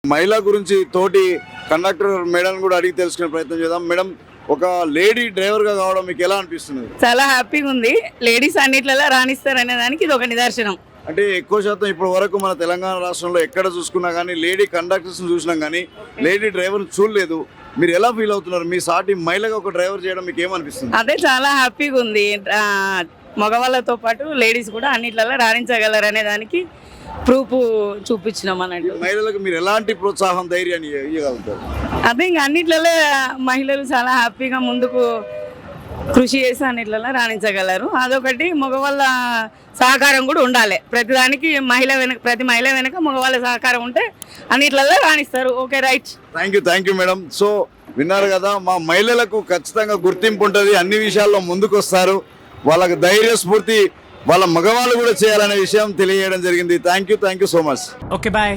మహిళ గురించి తోటి కండక్టర్ మేడం కూడా అడిగి తెలుసుకునే ప్రయత్నం చేద్దాం. మేడం, ఒక లేడీ డ్రైవర్ గా కావడం మీకు ఎలా అనిపిస్తుంది? చాలా హ్యాపీగా ఉంది. లేడీస్ అన్నిట్లలో రాణిస్తారు అనే దానికి ఇది ఒక నిదర్శనం. అంటే ఎక్కువ శాతం ఇప్పటి వరకు మన తెలంగాణ రాష్ట్రంలో ఎక్కడ చూసుకున్నా కానీ లేడీ కండక్టర్స్ చూసినాం కానీ లేడీ డ్రైవర్ చూడలేదు. మీరు ఎలా ఫీల్ అవుతున్నారు? మీ సాటి మహిళగా ఒక డ్రైవర్ చేయడం మీకు ఏమనిపిస్తుంది? అదే చాలా హ్యాపీగా ఉంది. మగవాళ్ళతో పాటు లేడీస్ కూడా అన్నిట్లలో రాణించగలరు అనే దానికి ప్రూఫ్ చూపించినాం అన్నట్టు. మహిళలకు మీరు ఎలాంటి ప్రోత్సాహం, ధైర్యాన్ని ఇవ్వగలుగుతారు? అదే ఇంకా అన్నిట్లలో మహిళలు చాలా హ్యాపీగా ముందుకు కృషి చేసి అన్నిట్లలో రాణించగలరు. అదొకటి, మగవాళ్ళ సహకారం కూడా ఉండాలి. ప్రతి మహిళ వెనక మగవాళ్ళ సహకారం ఉంటే అన్నిట్లలో రాణిస్తారు. Okay, right. Thank you madam. So విన్నారు కదా, మా మహిళలకు ఖచ్చితంగా గుర్తింపు ఉంటుంది, అన్ని విషయాల్లో ముందుకు వస్తారు. వాళ్ళకి ధైర్య స్ఫూర్తి వాళ్ళ మగవాళ్ళు కూడా చేయాలనే విషయం తెలియజేయడం జరిగింది. Thank you so much. Okay, bye.